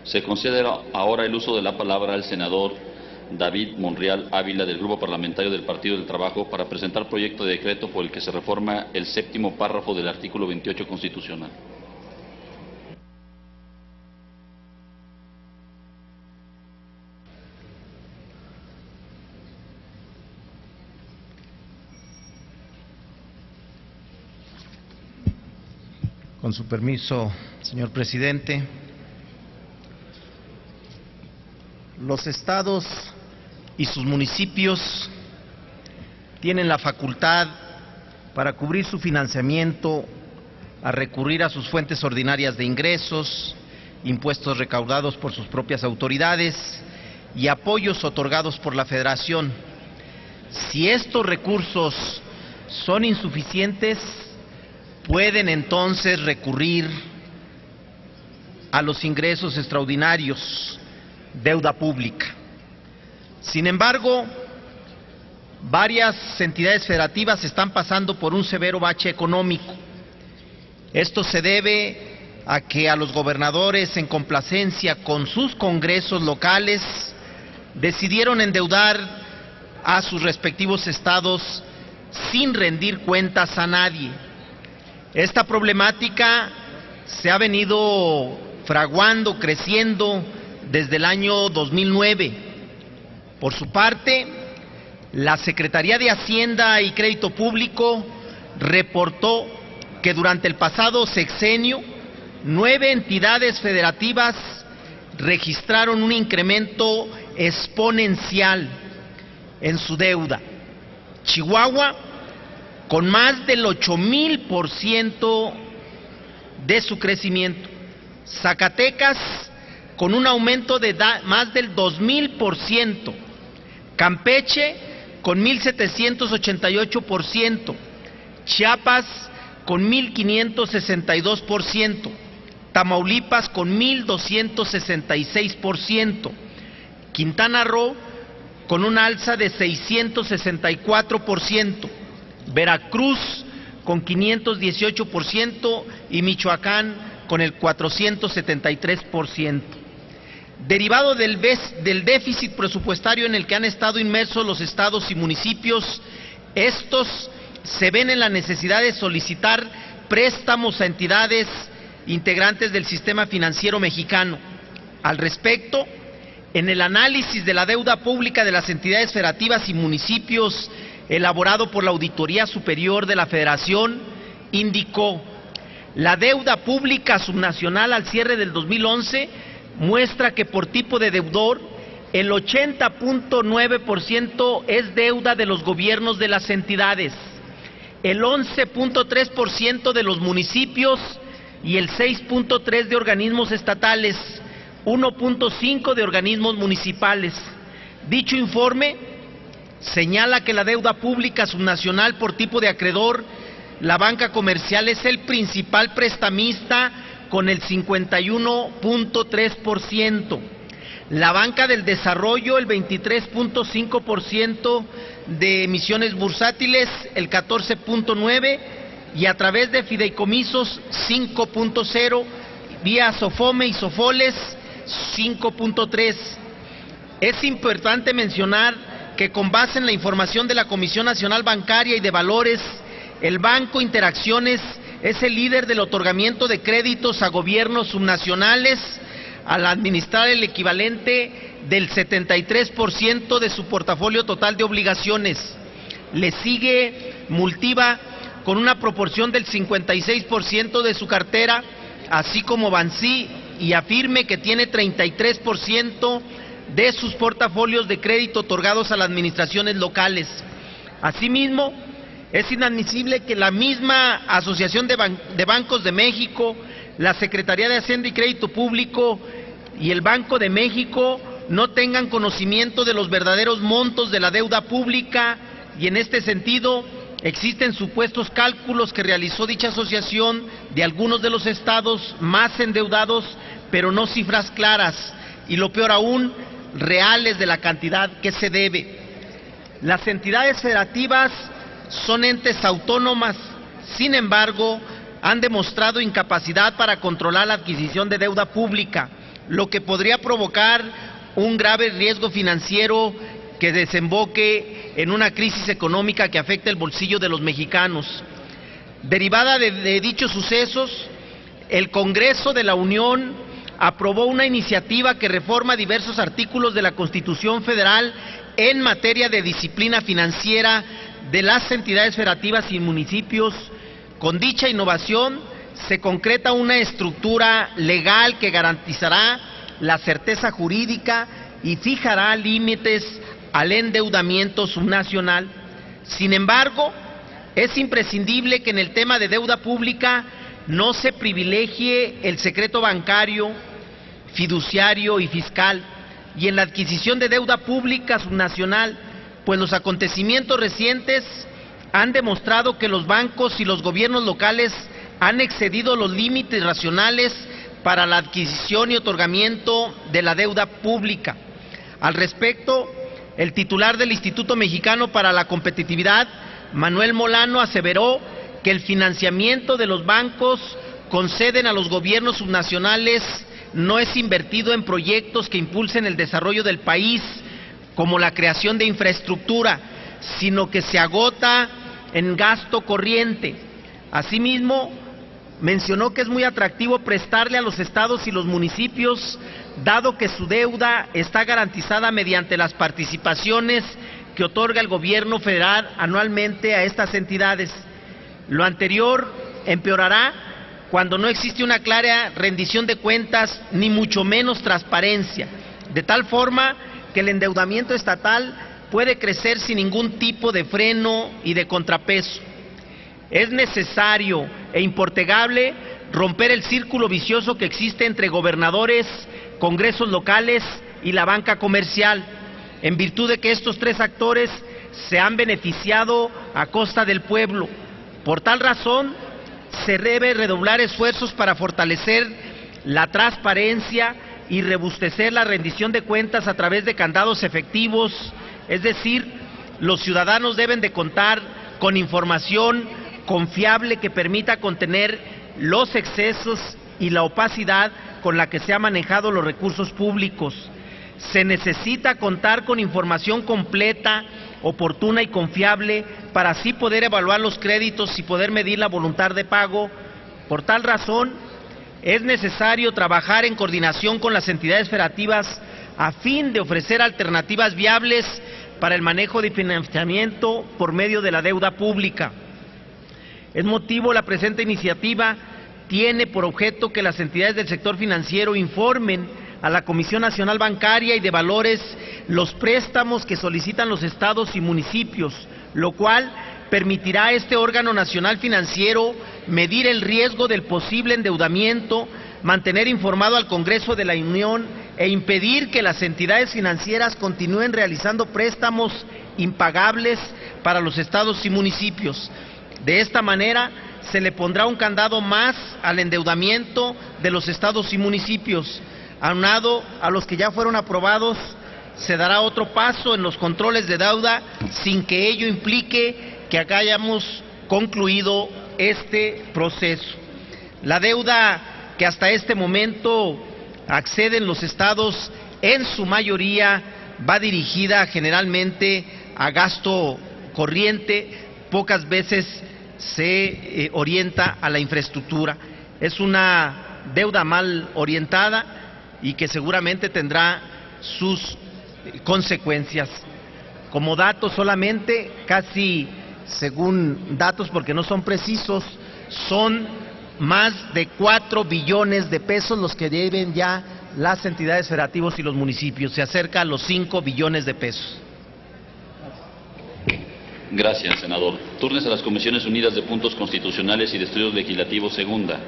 Se concede ahora el uso de la palabra al senador David Monreal Ávila, del Grupo Parlamentario del Partido del Trabajo, para presentar proyecto de decreto por el que se reforma el 7º párrafo del artículo 28 constitucional. Con su permiso, señor presidente. Los estados y sus municipios tienen la facultad para cubrir su financiamiento a recurrir a sus fuentes ordinarias de ingresos, impuestos recaudados por sus propias autoridades y apoyos otorgados por la Federación. Si estos recursos son insuficientes, pueden entonces recurrir a los ingresos extraordinarios, deuda pública. Sin embargo, varias entidades federativas están pasando por un severo bache económico. Esto se debe a que a los gobernadores, en complacencia con sus congresos locales, decidieron endeudar a sus respectivos estados sin rendir cuentas a nadie. Esta problemática se ha venido fraguando, creciendo desde el año 2009. Por su parte, la Secretaría de Hacienda y Crédito Público reportó que durante el pasado sexenio, 9 entidades federativas registraron un incremento exponencial en su deuda. Chihuahua, con más del 8,000% de su crecimiento. Zacatecas, con un aumento de más del 2,000%. Campeche, con 1,788%. Chiapas, con 1,562%. Tamaulipas, con 1,266%. Quintana Roo, con un alza de 664%. Veracruz con 518% y Michoacán con el 473%. Derivado del déficit presupuestario en el que han estado inmersos los estados y municipios, estos se ven en la necesidad de solicitar préstamos a entidades integrantes del sistema financiero mexicano. Al respecto, en el análisis de la deuda pública de las entidades federativas y municipios elaborado por la Auditoría Superior de la Federación, indicó: la deuda pública subnacional al cierre del 2011 muestra que por tipo de deudor el 80,9% es deuda de los gobiernos de las entidades, el 11,3% de los municipios y el 6,3% de organismos estatales, 1,5% de organismos municipales. Dicho informe señala que la deuda pública subnacional por tipo de acreedor, la banca comercial es el principal prestamista con el 51,3%, la banca del desarrollo el 23,5% de emisiones bursátiles, el 14,9%, y a través de fideicomisos 5,0%, vía Sofome y Sofoles 5,3%. Es importante mencionar que con base en la información de la Comisión Nacional Bancaria y de Valores, el Banco Interacciones es el líder del otorgamiento de créditos a gobiernos subnacionales al administrar el equivalente del 73% de su portafolio total de obligaciones. Le sigue Multiva con una proporción del 56% de su cartera, así como Bansi y Afirme, que tiene 33% de sus portafolios de crédito otorgados a las administraciones locales. Asimismo, es inadmisible que la misma Asociación de Bancos de México, la Secretaría de Hacienda y Crédito Público y el Banco de México no tengan conocimiento de los verdaderos montos de la deuda pública, y en este sentido existen supuestos cálculos que realizó dicha asociación de algunos de los estados más endeudados, pero no cifras claras, y lo peor aún, reales de la cantidad que se debe. Las entidades federativas son entes autónomas, sin embargo, han demostrado incapacidad para controlar la adquisición de deuda pública, lo que podría provocar un grave riesgo financiero que desemboque en una crisis económica que afecte el bolsillo de los mexicanos. Derivada de dichos sucesos, el Congreso de la Unión aprobó una iniciativa que reforma diversos artículos de la Constitución Federal en materia de disciplina financiera de las entidades federativas y municipios. Con dicha innovación se concreta una estructura legal que garantizará la certeza jurídica y fijará límites al endeudamiento subnacional. Sin embargo, es imprescindible que en el tema de deuda pública no se privilegie el secreto bancario, fiduciario y fiscal, y en la adquisición de deuda pública subnacional, pues los acontecimientos recientes han demostrado que los bancos y los gobiernos locales han excedido los límites racionales para la adquisición y otorgamiento de la deuda pública. Al respecto, el titular del Instituto Mexicano para la Competitividad, Manuel Molano, aseveró que el financiamiento de los bancos conceden a los gobiernos subnacionales no es invertido en proyectos que impulsen el desarrollo del país, como la creación de infraestructura, sino que se agota en gasto corriente. Asimismo, mencionó que es muy atractivo prestarle a los estados y los municipios, dado que su deuda está garantizada mediante las participaciones que otorga el gobierno federal anualmente a estas entidades. Lo anterior empeorará cuando no existe una clara rendición de cuentas, ni mucho menos transparencia, de tal forma que el endeudamiento estatal puede crecer sin ningún tipo de freno y de contrapeso. Es necesario e impostergable romper el círculo vicioso que existe entre gobernadores, congresos locales y la banca comercial, en virtud de que estos tres actores se han beneficiado a costa del pueblo. Por tal razón, se debe redoblar esfuerzos para fortalecer la transparencia y robustecer la rendición de cuentas a través de candados efectivos, es decir, los ciudadanos deben de contar con información confiable que permita contener los excesos y la opacidad con la que se han manejado los recursos públicos. Se necesita contar con información completa, oportuna y confiable para así poder evaluar los créditos y poder medir la voluntad de pago. Por tal razón, es necesario trabajar en coordinación con las entidades federativas a fin de ofrecer alternativas viables para el manejo de financiamiento por medio de la deuda pública. Es motivo, la presente iniciativa tiene por objeto que las entidades del sector financiero informen a la Comisión Nacional Bancaria y de Valores los préstamos que solicitan los estados y municipios, lo cual permitirá a este órgano nacional financiero medir el riesgo del posible endeudamiento, mantener informado al Congreso de la Unión e impedir que las entidades financieras continúen realizando préstamos impagables para los estados y municipios. De esta manera, se le pondrá un candado más al endeudamiento de los estados y municipios. Aunado a los que ya fueron aprobados, se dará otro paso en los controles de deuda sin que ello implique que hayamos concluido este proceso. La deuda que hasta este momento acceden los estados, en su mayoría, va dirigida generalmente a gasto corriente, pocas veces se orienta a la infraestructura. Es una deuda mal orientada y que seguramente tendrá sus consecuencias. Como datos solamente, casi según datos porque no son precisos, son más de 4 billones de pesos los que deben ya las entidades federativas y los municipios, se acerca a los 5 billones de pesos. Gracias, senador. Turnes a las Comisiones Unidas de Puntos Constitucionales y de Estudios Legislativos, segunda.